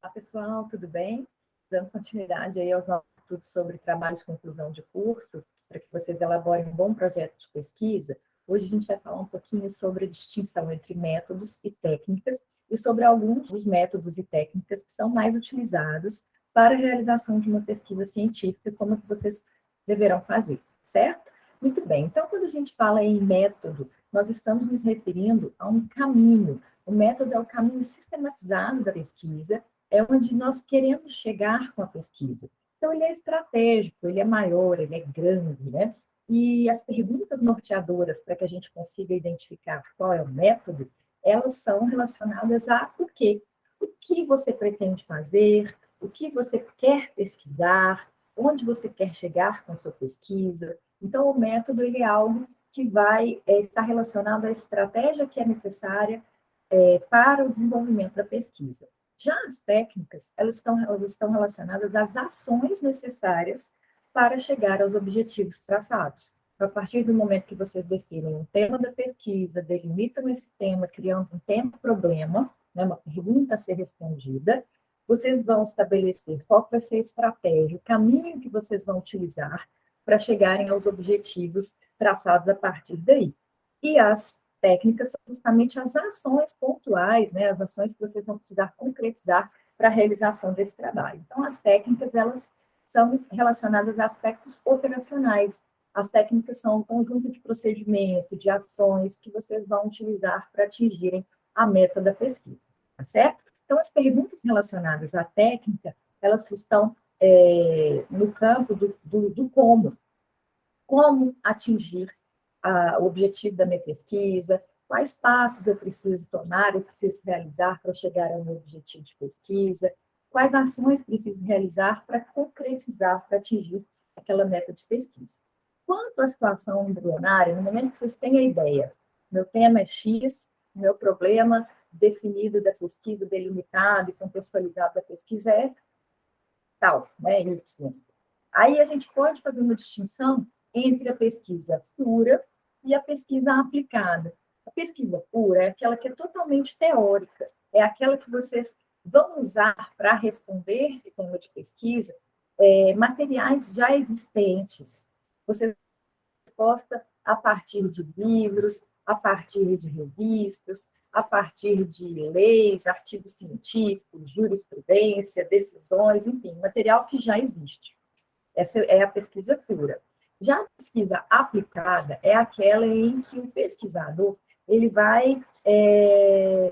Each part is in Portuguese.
Olá, pessoal, tudo bem? Dando continuidade aí aos nossos estudos sobre trabalho de conclusão de curso, para que vocês elaborem um bom projeto de pesquisa, hoje a gente vai falar um pouquinho sobre a distinção entre métodos e técnicas e sobre alguns dos métodos e técnicas que são mais utilizados para a realização de uma pesquisa científica, como que vocês deverão fazer, certo? Muito bem, então quando a gente fala em método, nós estamos nos referindo a um caminho. O método é o caminho sistematizado da pesquisa, é onde nós queremos chegar com a pesquisa. Então, ele é estratégico, ele é maior, ele é grande, né? E as perguntas norteadoras para que a gente consiga identificar qual é o método, elas são relacionadas a o quê? O que você pretende fazer, o que você quer pesquisar, onde você quer chegar com a sua pesquisa. Então, o método ele é algo que vai estar relacionado à estratégia que é necessária para o desenvolvimento da pesquisa. Já as técnicas, elas estão relacionadas às ações necessárias para chegar aos objetivos traçados. Então, a partir do momento que vocês definem um tema da pesquisa, delimitam esse tema, criando um tema-problema, né, uma pergunta a ser respondida, vocês vão estabelecer qual vai ser a estratégia, o caminho que vocês vão utilizar para chegarem aos objetivos traçados a partir daí. E as técnicas são justamente as ações pontuais, né, as ações que vocês vão precisar concretizar para a realização desse trabalho. Então, as técnicas, elas são relacionadas a aspectos operacionais. As técnicas são um conjunto de procedimento, de ações que vocês vão utilizar para atingirem a meta da pesquisa, tá certo? Então, as perguntas relacionadas à técnica, elas estão no campo do como. Como atingir o objetivo da minha pesquisa, quais passos eu preciso tomar, eu preciso realizar para chegar ao meu objetivo de pesquisa, quais ações preciso realizar para concretizar, para atingir aquela meta de pesquisa. Quanto à situação embrionária, no momento que vocês têm a ideia, meu tema é X, meu problema definido da pesquisa, delimitado e contextualizado da pesquisa é tal, né, Y. Aí a gente pode fazer uma distinção entre a pesquisa pura e a pesquisa aplicada. A pesquisa pura é aquela que é totalmente teórica, é aquela que vocês vão usar para responder de tema de pesquisa materiais já existentes. Você resposta a partir de livros, a partir de revistas, a partir de leis, artigos científicos, jurisprudência, decisões, enfim, material que já existe. Essa é a pesquisa pura. Já a pesquisa aplicada é aquela em que o pesquisador ele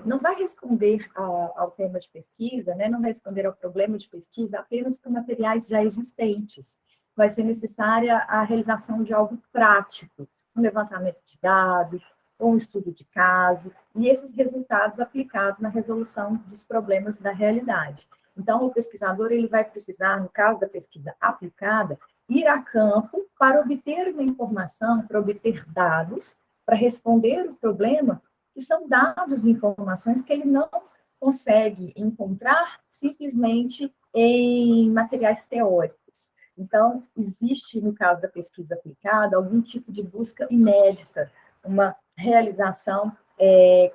não vai responder ao tema de pesquisa, né? Não vai responder ao problema de pesquisa apenas com materiais já existentes. Vai ser necessária a realização de algo prático, um levantamento de dados, ou um estudo de caso, e esses resultados aplicados na resolução dos problemas da realidade. Então, o pesquisador ele vai precisar, no caso da pesquisa aplicada, ir a campo para obter uma informação, para obter dados, para responder o problema, que são dados e informações que ele não consegue encontrar simplesmente em materiais teóricos. Então, existe, no caso da pesquisa aplicada, algum tipo de busca inédita, uma realização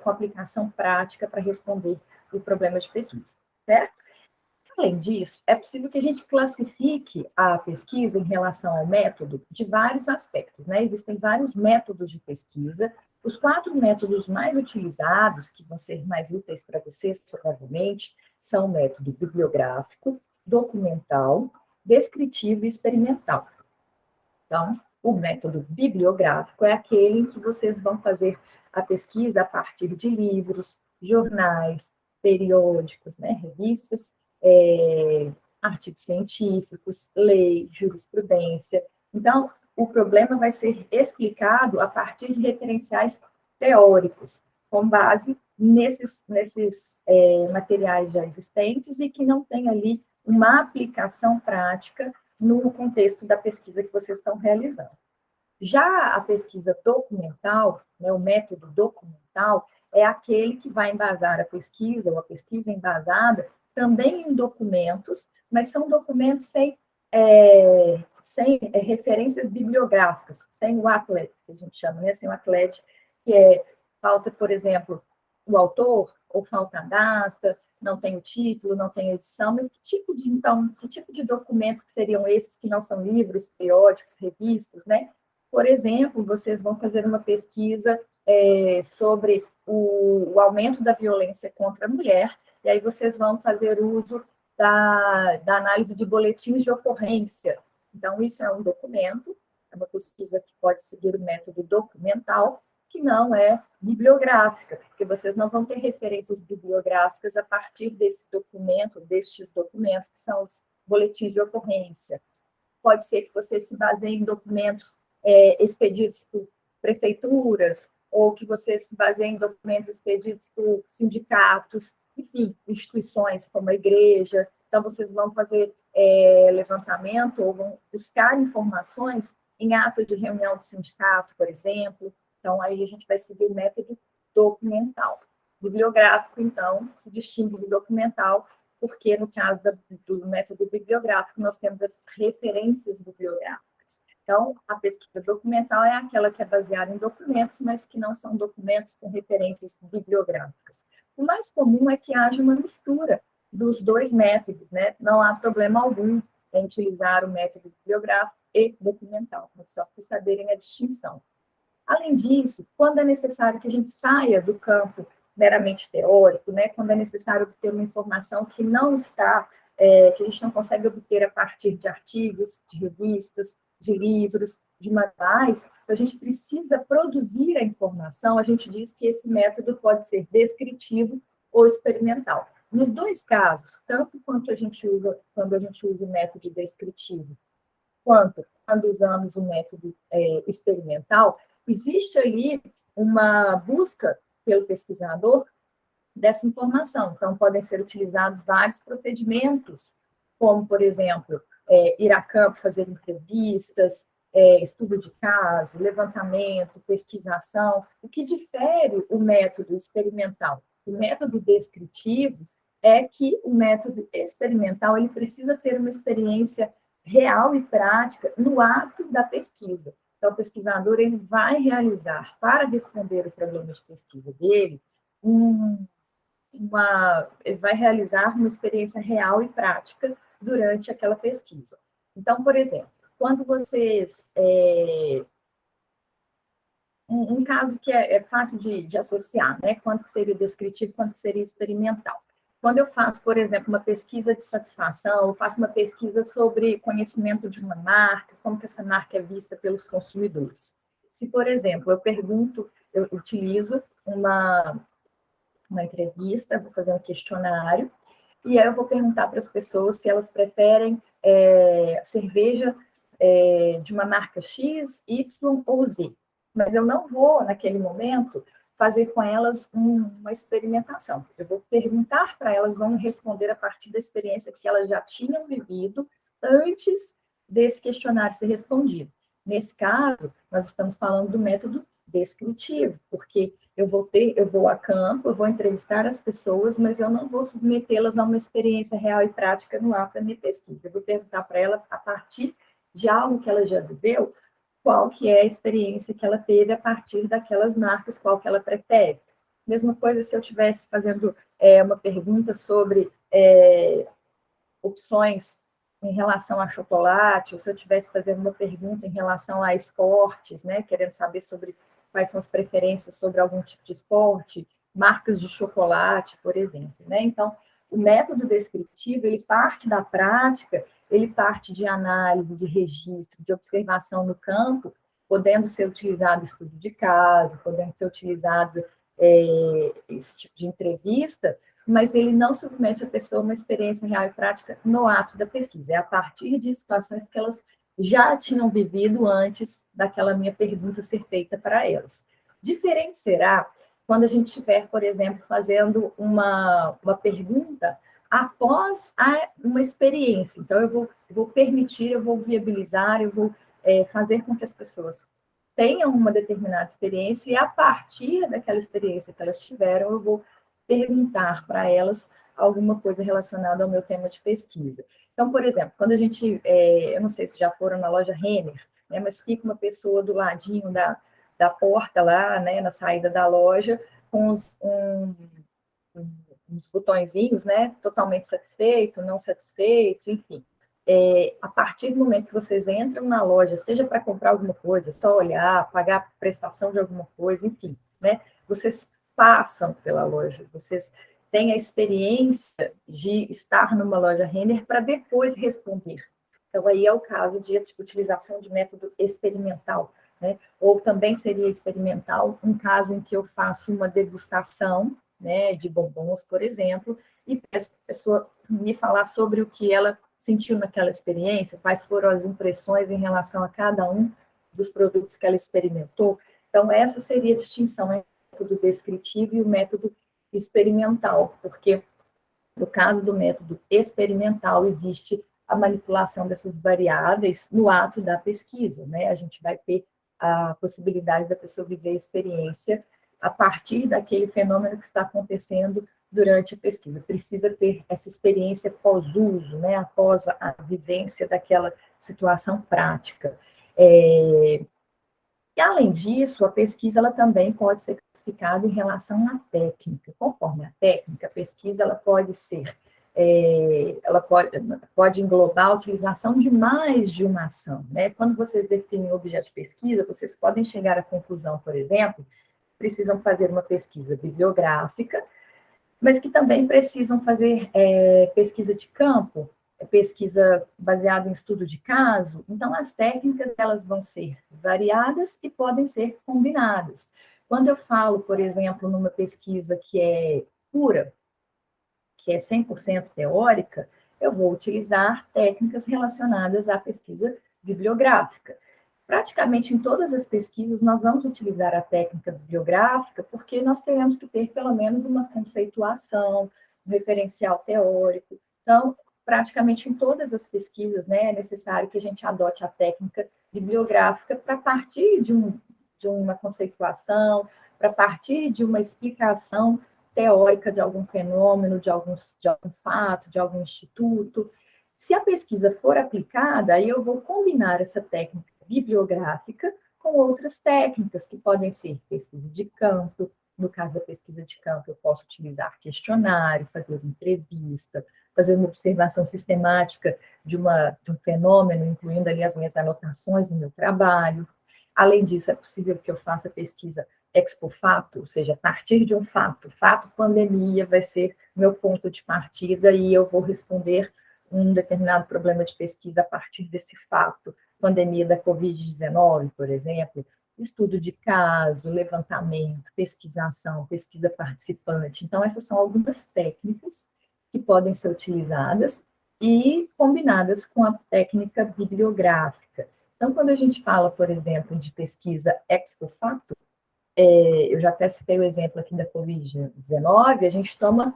com aplicação prática para responder o problema de pesquisa, certo? Além disso, é possível que a gente classifique a pesquisa em relação ao método de vários aspectos, né? Existem vários métodos de pesquisa. Os 4 métodos mais utilizados, que vão ser mais úteis para vocês, provavelmente, são o método bibliográfico, documental, descritivo e experimental. Então, o método bibliográfico é aquele em que vocês vão fazer a pesquisa a partir de livros, jornais, periódicos, né, revistas, artigos científicos, lei, jurisprudência. Então, o problema vai ser explicado a partir de referenciais teóricos, com base nesses materiais já existentes e que não tem ali uma aplicação prática no contexto da pesquisa que vocês estão realizando. Já a pesquisa documental, né, o método documental, é aquele que vai embasar a pesquisa, ou a pesquisa embasada, também em documentos, mas são documentos sem referências bibliográficas, sem o ACLED, que a gente chama, né, sem o ACLED, que falta, por exemplo, o autor, ou falta a data, não tem o título, não tem a edição, mas então, que tipo de documentos que seriam esses que não são livros, periódicos, revistas, né? Por exemplo, vocês vão fazer uma pesquisa sobre o aumento da violência contra a mulher, e aí vocês vão fazer uso da análise de boletins de ocorrência. Então, isso é um documento, é uma pesquisa que pode seguir o método documental, que não é bibliográfica, porque vocês não vão ter referências bibliográficas a partir desse documento, destes documentos, que são os boletins de ocorrência. Pode ser que vocês se baseiem em documentos expedidos por prefeituras, ou que vocês se baseiem em documentos expedidos por sindicatos, enfim, instituições como a igreja. Então, vocês vão fazer levantamento ou vão buscar informações em atos de reunião de sindicato, por exemplo. Então, aí a gente vai seguir o método documental. Bibliográfico, então, se distingue do documental, porque no caso do método bibliográfico, nós temos as referências bibliográficas. Então, a pesquisa documental é aquela que é baseada em documentos, mas que não são documentos com referências bibliográficas. O mais comum é que haja uma mistura dos dois métodos, né? Não há problema algum em utilizar o método bibliográfico e documental, mas só para vocês saberem a distinção. Além disso, quando é necessário que a gente saia do campo meramente teórico, né, quando é necessário obter uma informação que não está, que a gente não consegue obter a partir de artigos, de revistas, de livros, de manuais, a gente precisa produzir a informação, a gente diz que esse método pode ser descritivo ou experimental. Nos dois casos, tanto quando a gente usa o método descritivo, quanto quando usamos o método experimental, existe ali uma busca pelo pesquisador dessa informação. Então, podem ser utilizados vários procedimentos, como, por exemplo, ir a campo, fazer entrevistas, estudo de caso, levantamento, pesquisação. O que difere o método experimental do método descritivo é que o método experimental ele precisa ter uma experiência real e prática no ato da pesquisa. Então, o pesquisador ele vai realizar, para responder o problema de pesquisa dele, ele vai realizar uma experiência real e prática durante aquela pesquisa. Então, por exemplo, quando vocês... um caso que é fácil de associar, né? Quanto seria descritivo, quanto seria experimental. Quando eu faço, por exemplo, uma pesquisa de satisfação, eu faço uma pesquisa sobre conhecimento de uma marca, como que essa marca é vista pelos consumidores. Se, por exemplo, eu utilizo uma entrevista, vou fazer um questionário, e aí eu vou perguntar para as pessoas se elas preferem cerveja de uma marca X, Y ou Z. Mas eu não vou, naquele momento, fazer com elas uma experimentação. Eu vou perguntar para elas, vão responder a partir da experiência que elas já tinham vivido antes desse questionário ser respondido. Nesse caso, nós estamos falando do método descritivo, porque eu vou a campo, eu vou entrevistar as pessoas, mas eu não vou submetê-las a uma experiência real e prática no ato da minha pesquisa. Eu vou perguntar para ela, a partir de algo que ela já viveu, qual que é a experiência que ela teve a partir daquelas marcas, qual que ela prefere. Mesma coisa se eu estivesse fazendo uma pergunta sobre opções em relação a chocolate, ou se eu estivesse fazendo uma pergunta em relação a esportes, né, querendo saber sobre quais são as preferências sobre algum tipo de esporte, marcas de chocolate, por exemplo, né? Então, o método descritivo, ele parte da prática, ele parte de análise, de registro, de observação no campo, podendo ser utilizado estudo de caso, podendo ser utilizado esse tipo de entrevista, mas ele não submete a pessoa a uma experiência real e prática no ato da pesquisa. É a partir de situações que elas já tinham vivido antes daquela minha pergunta ser feita para elas. Diferente será quando a gente estiver, por exemplo, fazendo uma pergunta após uma experiência. Então, eu vou permitir, eu vou viabilizar, eu vou fazer com que as pessoas tenham uma determinada experiência e, a partir daquela experiência que elas tiveram, eu vou perguntar para elas alguma coisa relacionada ao meu tema de pesquisa. Então, por exemplo, quando a gente, eu não sei se já foram na loja Renner, né, mas fica uma pessoa do ladinho da porta lá, né, na saída da loja, com uns botõezinhos, né? Totalmente satisfeito, não satisfeito, enfim. A partir do momento que vocês entram na loja, seja para comprar alguma coisa, só olhar, pagar a prestação de alguma coisa, enfim, né? Vocês passam pela loja, vocês têm a experiência de estar numa loja Renner para depois responder. Então, aí é o caso de utilização de método experimental, né? Ou também seria experimental um caso em que eu faço uma degustação, né, de bombons, por exemplo, e peço a pessoa me falar sobre o que ela sentiu naquela experiência, quais foram as impressões em relação a cada um dos produtos que ela experimentou. Então, essa seria a distinção entre o método descritivo e o método experimental, porque no caso do método experimental, existe a manipulação dessas variáveis no ato da pesquisa, né? A gente vai ter a possibilidade da pessoa viver a experiência a partir daquele fenômeno que está acontecendo durante a pesquisa. Precisa ter essa experiência pós-uso, né? Após a vivência daquela situação prática. E, além disso, a pesquisa ela também pode ser classificada em relação à técnica. Conforme a técnica, a pesquisa ela pode ser, ela pode englobar a utilização de mais de uma ação, né? Quando vocês definem o objeto de pesquisa, vocês podem chegar à conclusão, por exemplo, precisam fazer uma pesquisa bibliográfica, mas que também precisam fazer pesquisa de campo, pesquisa baseada em estudo de caso. Então, as técnicas elas vão ser variadas e podem ser combinadas. Quando eu falo, por exemplo, numa pesquisa que é pura, que é 100% teórica, eu vou utilizar técnicas relacionadas à pesquisa bibliográfica. Praticamente em todas as pesquisas, nós vamos utilizar a técnica bibliográfica, porque nós teremos que ter pelo menos uma conceituação, um referencial teórico. Então, praticamente em todas as pesquisas, né, é necessário que a gente adote a técnica bibliográfica para partir de uma conceituação, para partir de uma explicação teórica de algum fenômeno, de algum fato, de algum instituto. Se a pesquisa for aplicada, aí eu vou combinar essa técnica bibliográfica com outras técnicas, que podem ser pesquisa de campo. No caso da pesquisa de campo, eu posso utilizar questionário, fazer entrevista, fazer uma observação sistemática de um fenômeno, incluindo ali as minhas anotações no meu trabalho. Além disso, é possível que eu faça pesquisa ex post facto, ou seja, a partir de um fato. Fato pandemia vai ser meu ponto de partida e eu vou responder um determinado problema de pesquisa a partir desse fato. Pandemia da Covid-19, por exemplo, estudo de caso, levantamento, pesquisação, pesquisa participante. Então, essas são algumas técnicas que podem ser utilizadas e combinadas com a técnica bibliográfica. Então, quando a gente fala, por exemplo, de pesquisa ex post facto, eu já até citei o exemplo aqui da Covid-19, a gente toma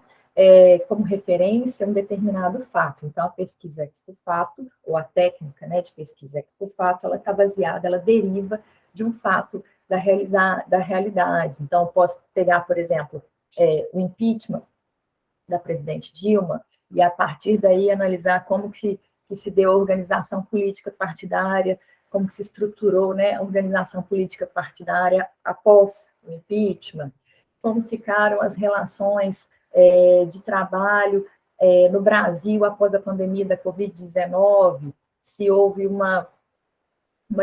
como referência um determinado fato. Então, a pesquisa ex post facto, ou a técnica, né, de pesquisa ex post facto, ela está baseada, ela deriva de um fato da realidade. Então, eu posso pegar, por exemplo, o impeachment da presidente Dilma, e a partir daí analisar como que se deu a organização política partidária, como que se estruturou, né, a organização política partidária após o impeachment, como ficaram as relações de trabalho no Brasil após a pandemia da Covid-19, se houve uma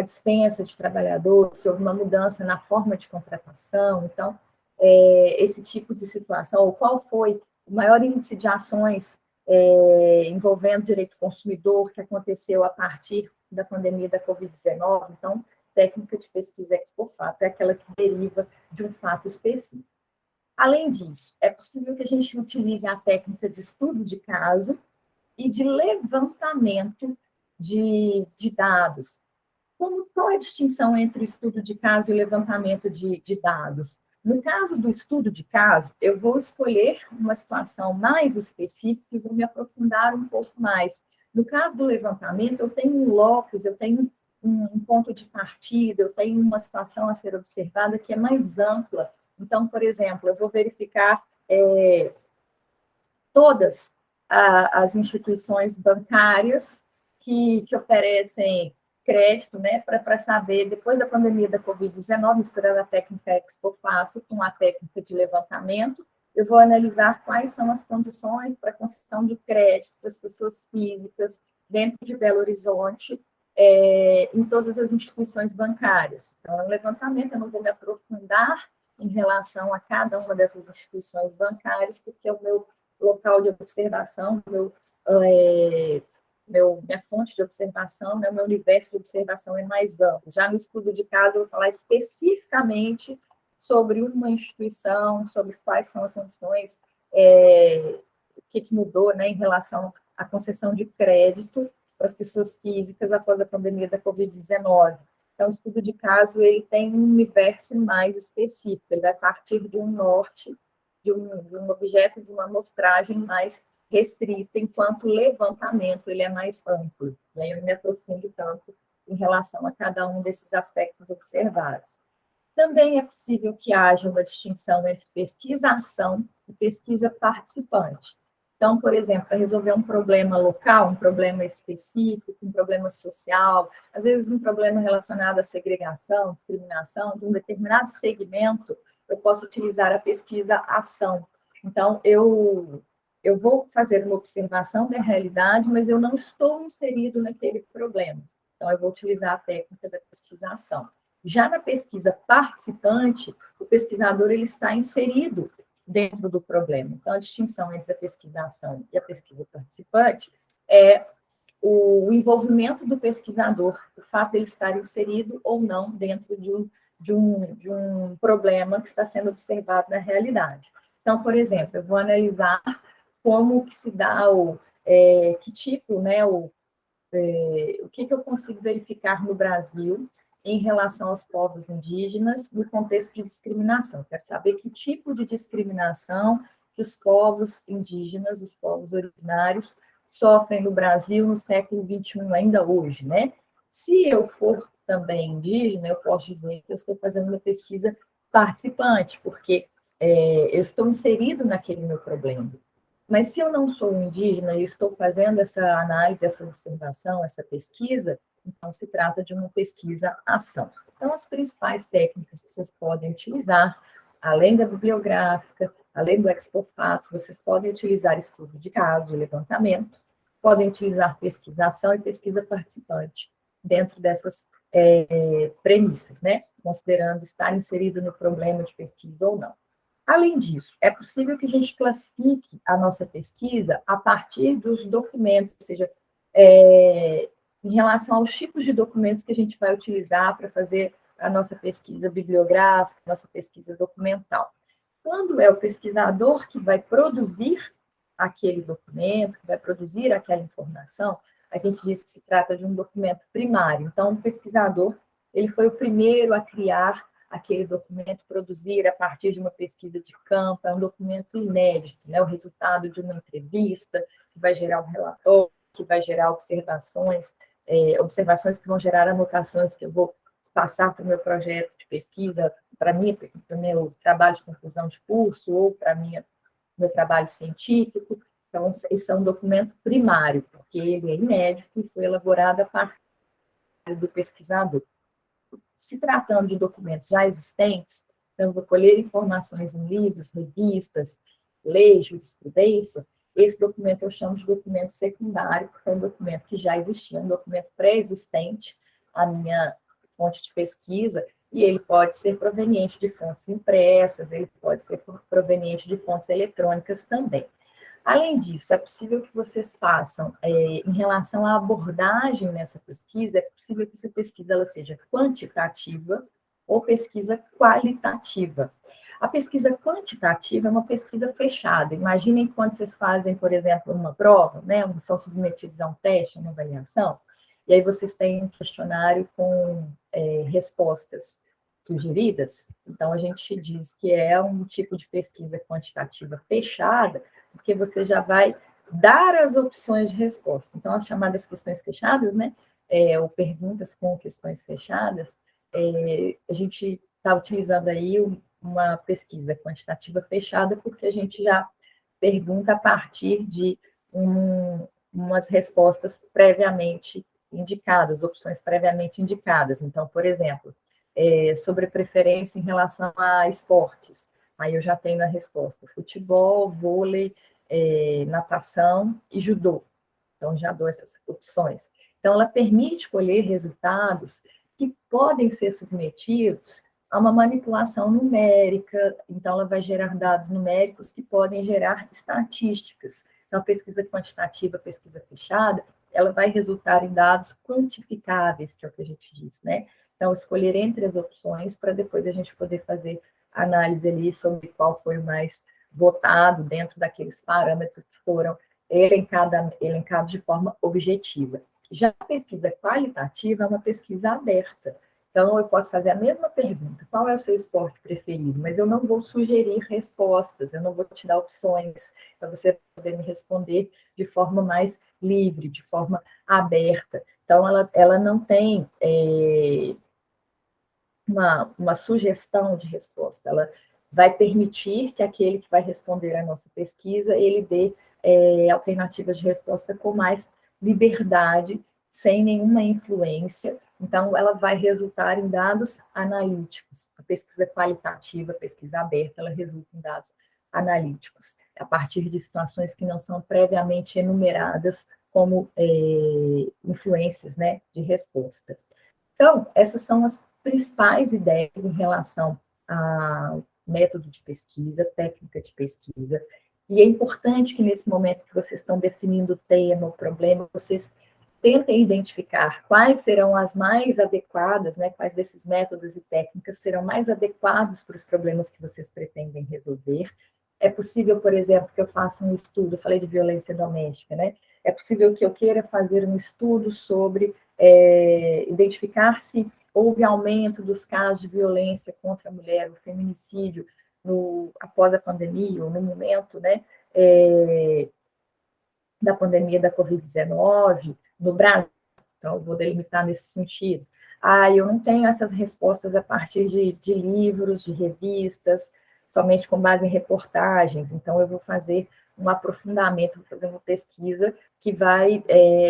dispensa de trabalhadores, se houve uma mudança na forma de contratação. Então, esse tipo de situação, ou qual foi o maior índice de ações envolvendo direito do consumidor que aconteceu a partir da pandemia da Covid-19. Então, técnica de pesquisa ex post facto é aquela que deriva de um fato específico. Além disso, é possível que a gente utilize a técnica de estudo de caso e de levantamento de dados. Qual é a distinção entre o estudo de caso e o levantamento de dados? No caso do estudo de caso, eu vou escolher uma situação mais específica e vou me aprofundar um pouco mais. No caso do levantamento, eu tenho um locus, eu tenho um ponto de partida, eu tenho uma situação a ser observada que é mais ampla. Então, por exemplo, eu vou verificar todas as instituições bancárias que oferecem crédito, né, para saber, depois da pandemia da Covid-19, misturando a técnica ex post facto com a técnica de levantamento, eu vou analisar quais são as condições para a concessão de crédito para as pessoas físicas dentro de Belo Horizonte, em todas as instituições bancárias. Então, é um levantamento, eu não vou me aprofundar em relação a cada uma dessas instituições bancárias, porque é o meu local de observação, minha fonte de observação, né, o meu universo de observação é mais amplo. Já no estudo de caso, eu vou falar especificamente sobre uma instituição, sobre quais são as funções, o que mudou, né, em relação à concessão de crédito para as pessoas físicas após a pandemia da Covid-19. Então, o estudo de caso ele tem um universo mais específico, ele vai partir de um norte, de um objeto, de uma amostragem mais restrita, enquanto o levantamento ele é mais amplo. E aí eu me aprofundo tanto em relação a cada um desses aspectos observados. Também é possível que haja uma distinção entre pesquisa-ação e pesquisa participante. Então, por exemplo, para resolver um problema local, um problema específico, um problema social, às vezes um problema relacionado à segregação, discriminação de um determinado segmento, eu posso utilizar a pesquisa-ação. Então, eu vou fazer uma observação da realidade, mas eu não estou inserido naquele problema. Então, eu vou utilizar a técnica da pesquisa-ação. Já na pesquisa participante, o pesquisador ele está inserido dentro do problema. Então, a distinção entre a pesquisação e a pesquisa participante é o envolvimento do pesquisador, o fato de ele estar inserido ou não dentro de um problema que está sendo observado na realidade. Então, por exemplo, eu vou analisar como que se dá que tipo, né, o que eu consigo verificar no Brasil em relação aos povos indígenas no contexto de discriminação. Quero saber que tipo de discriminação que os povos indígenas, os povos originários, sofrem no Brasil no século XXI, ainda hoje, né? Se eu for também indígena, eu posso dizer que eu estou fazendo uma pesquisa participante, porque eu estou inserido naquele meu problema. Mas se eu não sou indígena e estou fazendo essa análise, essa observação, essa pesquisa, então se trata de uma pesquisa-ação. Então, as principais técnicas que vocês podem utilizar, além da bibliográfica, além do expofato, vocês podem utilizar estudo de caso, levantamento, podem utilizar pesquisa-ação e pesquisa participante dentro dessas premissas, né? Considerando estar inserido no problema de pesquisa ou não. Além disso, é possível que a gente classifique a nossa pesquisa a partir dos documentos, ou seja, em relação aos tipos de documentos que a gente vai utilizar para fazer a nossa pesquisa bibliográfica, a nossa pesquisa documental. Quando é o pesquisador que vai produzir aquele documento, que vai produzir aquela informação, a gente diz que se trata de um documento primário. Então, o pesquisador, ele foi o primeiro a criar aquele documento, produzir a partir de uma pesquisa de campo, é um documento inédito, né? O resultado de uma entrevista, que vai gerar um relatório, que vai gerar observações que vão gerar anotações que eu vou passar para o meu projeto de pesquisa, para o meu trabalho de conclusão de curso, ou para meu trabalho científico. Então, isso é um documento primário, porque ele é inédito e foi elaborado a partir do pesquisador. Se tratando de documentos já existentes, então, eu vou colher informações em livros, revistas, leis, jurisprudência, esse documento eu chamo de documento secundário, porque é um documento que já existia, um documento pré-existente à minha fonte de pesquisa, e ele pode ser proveniente de fontes impressas, ele pode ser proveniente de fontes eletrônicas também. Além disso, é possível que vocês façam, em relação à abordagem nessa pesquisa, é possível que essa pesquisa ela seja quantitativa ou pesquisa qualitativa. A pesquisa quantitativa é uma pesquisa fechada. Imaginem quando vocês fazem, por exemplo, uma prova, né, são submetidos a um teste, uma avaliação, e aí vocês têm um questionário com respostas sugeridas. Então, a gente diz que é um tipo de pesquisa quantitativa fechada, porque você já vai dar as opções de resposta. Então, as chamadas questões fechadas, né, ou perguntas com questões fechadas, a gente está utilizando aí uma pesquisa quantitativa fechada, porque a gente já pergunta a partir de umas respostas previamente indicadas, opções previamente indicadas. Então, por exemplo, sobre preferência em relação a esportes. Aí eu já tenho a resposta: futebol, vôlei, natação e judô. Então, já dou essas opções. Então, ela permite colher resultados que podem ser submetidos a uma manipulação numérica. Então, ela vai gerar dados numéricos que podem gerar estatísticas. Então, a pesquisa quantitativa, a pesquisa fechada, ela vai resultar em dados quantificáveis, que é o que a gente diz, né? Então, escolher entre as opções para depois a gente poder fazer análise ali sobre qual foi o mais votado dentro daqueles parâmetros que foram elencados de forma objetiva. Já a pesquisa qualitativa é uma pesquisa aberta. Então, eu posso fazer a mesma pergunta: qual é o seu esporte preferido? Mas eu não vou sugerir respostas, eu não vou te dar opções para você poder me responder de forma mais livre, de forma aberta. Então, ela não tem uma sugestão de resposta, ela vai permitir que aquele que vai responder à nossa pesquisa, ele dê alternativas de resposta com mais liberdade, sem nenhuma influência. Então, ela vai resultar em dados analíticos. A pesquisa qualitativa, a pesquisa aberta, ela resulta em dados analíticos, a partir de situações que não são previamente enumeradas como influências, né, de resposta. Então, essas são as principais ideias em relação ao método de pesquisa, técnica de pesquisa, e é importante que nesse momento que vocês estão definindo o tema, o problema, vocês tentem identificar quais serão as mais adequadas, né, quais desses métodos e técnicas serão mais adequados para os problemas que vocês pretendem resolver. É possível, por exemplo, que eu faça um estudo, eu falei de violência doméstica, né? É possível que eu queira fazer um estudo sobre identificar se houve aumento dos casos de violência contra a mulher, o feminicídio, após a pandemia, ou no momento, né, da pandemia da Covid-19 no Brasil. Então, eu vou delimitar nesse sentido. Eu não tenho essas respostas a partir de livros, de revistas, somente com base em reportagens. Então, eu vou fazer um aprofundamento, vou fazer uma pesquisa que vai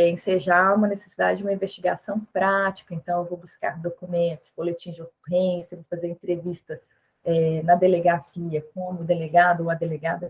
ensejar uma necessidade de uma investigação prática. Então, eu vou buscar documentos, boletins de ocorrência, vou fazer entrevista na delegacia com o delegado ou a delegada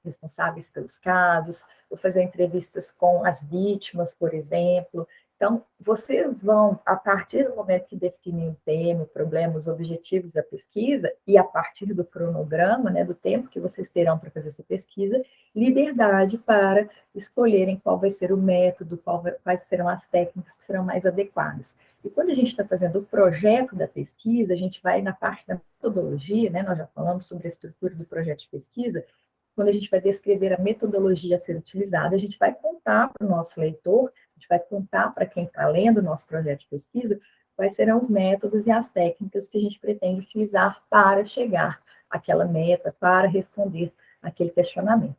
responsáveis pelos casos, vou fazer entrevistas com as vítimas, por exemplo. Então, vocês vão, a partir do momento que definem o tema, o problema, os objetivos da pesquisa, e a partir do cronograma, né, do tempo que vocês terão para fazer essa pesquisa, liberdade para escolherem qual vai ser o método, quais serão as técnicas que serão mais adequadas. E quando a gente está fazendo o projeto da pesquisa, a gente vai na parte da metodologia, né, nós já falamos sobre a estrutura do projeto de pesquisa. Quando a gente vai descrever a metodologia a ser utilizada, a gente vai contar para o nosso leitor, a gente vai contar para quem está lendo o nosso projeto de pesquisa, quais serão os métodos e as técnicas que a gente pretende utilizar para chegar àquela meta, para responder aquele questionamento,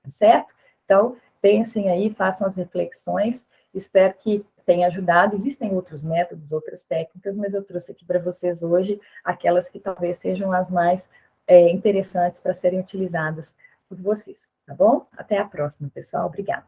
tá certo? Então, pensem aí, façam as reflexões, espero que tenha ajudado. Existem outros métodos, outras técnicas, mas eu trouxe aqui para vocês hoje aquelas que talvez sejam as mais interessantes para serem utilizadas por vocês, tá bom? Até a próxima, pessoal. Obrigada.